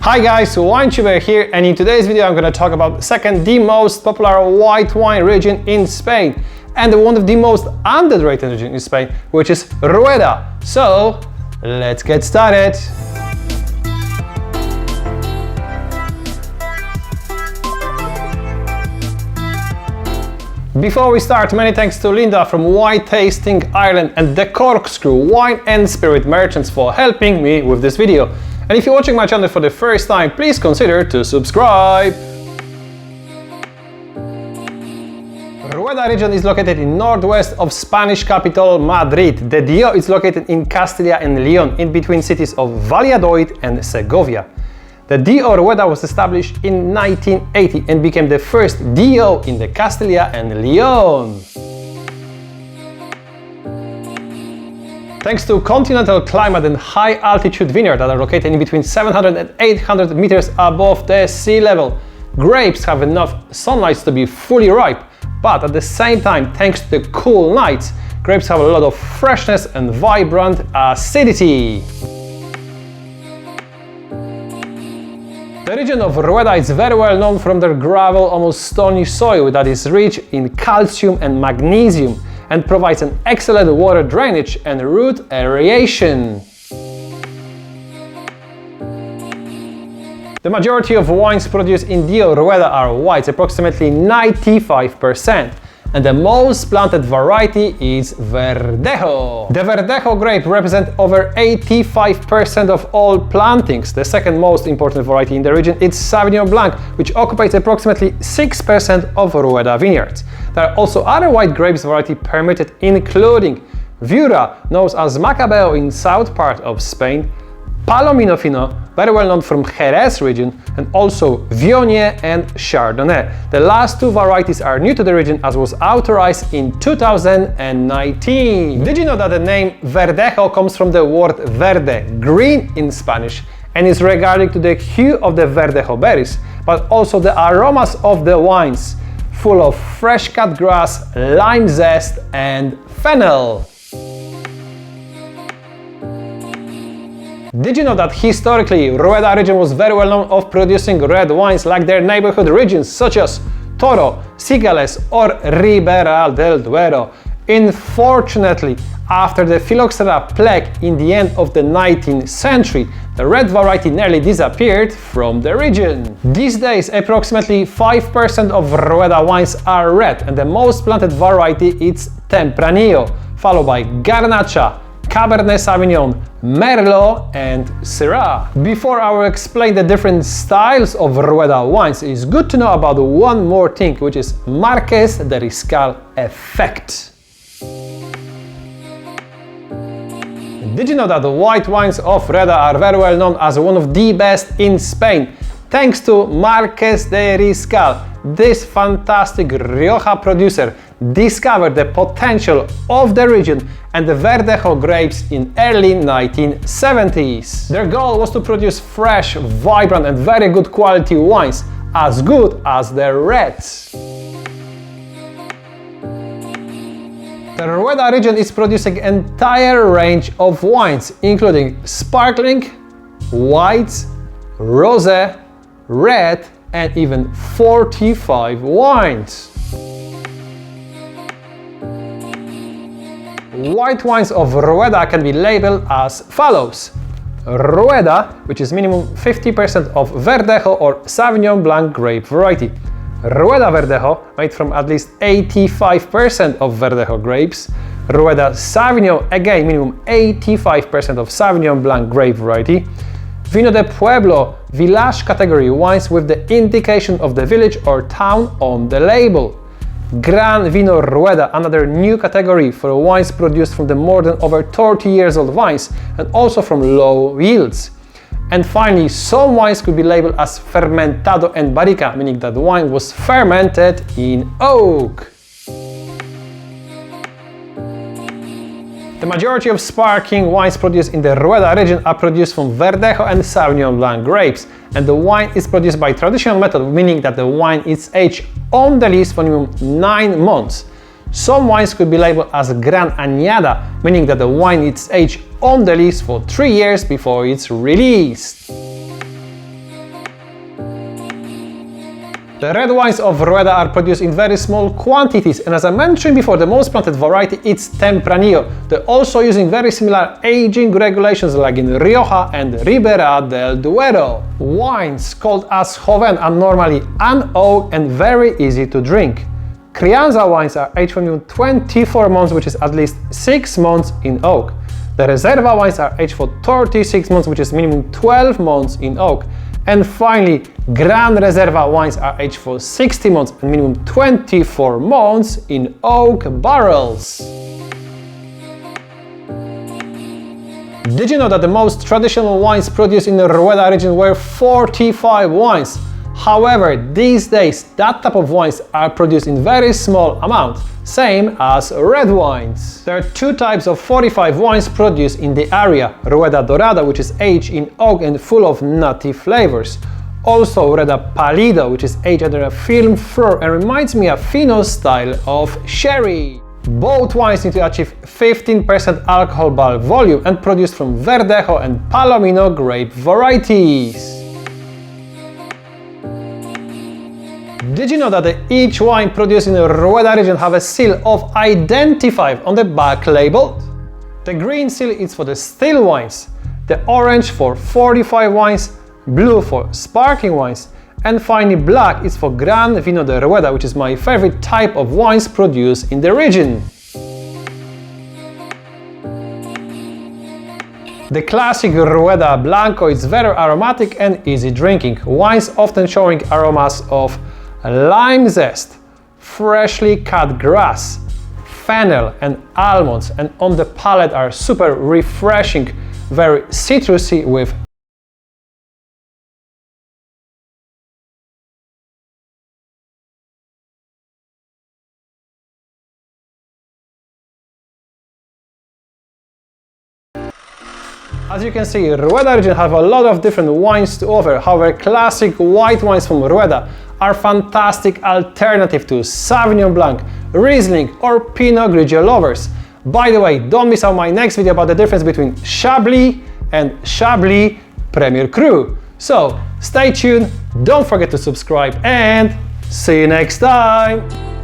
Hi guys, WineTuber here, and in today's video I'm going to talk about the most popular white wine region in Spain and one of the most underrated region in Spain, which is Rueda. So let's get started. Before we start, many thanks to Linda from Wine Tasting Ireland and the Corkscrew Wine and Spirit Merchants for helping me with this video. And if you're watching my channel for the first time, please consider to subscribe. Rueda region is located in northwest of Spanish capital Madrid. The DO is located in Castilla and Leon, in between cities of Valladolid and Segivia. The DO Rueda was established in 1980 and became the first DO in the Castilla and Leon. Thanks to continental climate and high altitude vineyards that are located in between 700 and 800 meters above the sea level, grapes have enough sunlight to be fully ripe, but at the same time, thanks to the cool nights, grapes have a lot of freshness and vibrant acidity. The region of Rueda is very well known from their gravel, almost stony soil that is rich in calcium and magnesium and provides an excellent water drainage and root aeration. The majority of wines produced in DO Rueda are whites, approximately 95%. And the most planted variety is Verdejo. The Verdejo grape represents over 85% of all plantings. The second most important variety in the region is Sauvignon Blanc, which occupies approximately 6% of Rueda vineyards. There are also other white grapes variety permitted, including Viura, known as Macabeo in south part of Spain, Palomino Fino, very well known from Jerez region, and also Viognier and Chardonnay. The last two varieties are new to the region as was authorized in 2019. Did you know that the name Verdejo comes from the word verde, green in Spanish, and is regarding to the hue of the Verdejo berries, but also the aromas of the wines, full of fresh cut grass, lime zest and fennel. Did you know that historically Rueda region was very well known of producing red wines like their neighborhood regions such as Toro, Cigales or Ribera del Duero? Unfortunately, after the phylloxera plague in the end of the 19th century, the red variety nearly disappeared from the region. These days, approximately 5% of Rueda wines are red, and the most planted variety is Tempranillo, followed by Garnacha, Cabernet Sauvignon, Merlot and Syrah. Before I will explain the different styles of Rueda wines, it's good to know about one more thing, which is Marqués de Riscal effect. Did you know that the white wines of Rueda are very well known as one of the best in Spain? Thanks to Marqués de Riscal, this fantastic Rioja producer discovered the potential of the region and the Verdejo grapes in early 1970s. Their goal was to produce fresh, vibrant and very good quality wines, as good as the reds. The Rueda region is producing an entire range of wines, including sparkling, whites, rosé, red and even fortified wines. White wines of Rueda can be labeled as follows: Rueda, which is minimum 50% of Verdejo or Sauvignon Blanc grape variety. Rueda Verdejo, made from at least 85% of Verdejo grapes. Rueda Sauvignon, again minimum 85% of Sauvignon Blanc grape variety. Vino de Pueblo, village category wines with the indication of the village or town on the label. Gran Vino Rueda, another new category for wines produced from the more than over 30 years old vines and also from low yields. And finally, some wines could be labeled as fermentado en barrica, meaning that the wine was fermented in oak. The majority of sparkling wines produced in the Rueda region are produced from Verdejo and Sauvignon Blanc grapes, and the wine is produced by traditional method, meaning that the wine is aged on the lees for minimum 9 months. Some wines could be labeled as Gran Añada, meaning that the wine is aged on the lees for 3 years before it's released. The red wines of Rueda are produced in very small quantities, and as I mentioned before, the most planted variety is Tempranillo. They're also using very similar aging regulations like in Rioja and Ribera del Duero. Wines called as joven are normally unoaked and very easy to drink. Crianza wines are aged for minimum 24 months, which is at least 6 months in oak. The Reserva wines are aged for 36 months, which is minimum 12 months in oak. And finally, Gran Reserva wines are aged for 60 months and minimum 24 months in oak barrels. Did you know that the most traditional wines produced in the Rueda region were fortified wines? However, these days, that type of wines are produced in very small amounts, same as red wines. There are two types of fortified wines produced in the area: Rueda Dorada, which is aged in oak and full of nutty flavors. Also Rueda Pálido, which is aged under a film fur and reminds me of Fino's style of sherry. Both wines need to achieve 15% alcohol by volume and produced from Verdejo and Palomino grape varieties. Did you know that each wine produced in the Rueda region have a seal of Identify on the back label? The green seal is for the still wines, the orange for fortified wines, blue for sparkling wines, and finally black is for Gran Vino de Rueda, which is my favorite type of wines produced in the region. The classic Rueda Blanco is very aromatic and easy drinking. Wines often showing aromas of lime zest, freshly cut grass, fennel and almonds, and on the palate are super refreshing, very citrusy with As you can see, Rueda region have a lot of different wines to offer. However, classic white wines from Rueda are fantastic alternative to Sauvignon Blanc, Riesling or Pinot Grigio lovers. By the way, don't miss out my next video about the difference between Chablis and Chablis Premier Cru. So stay tuned, don't forget to subscribe, and see you next time!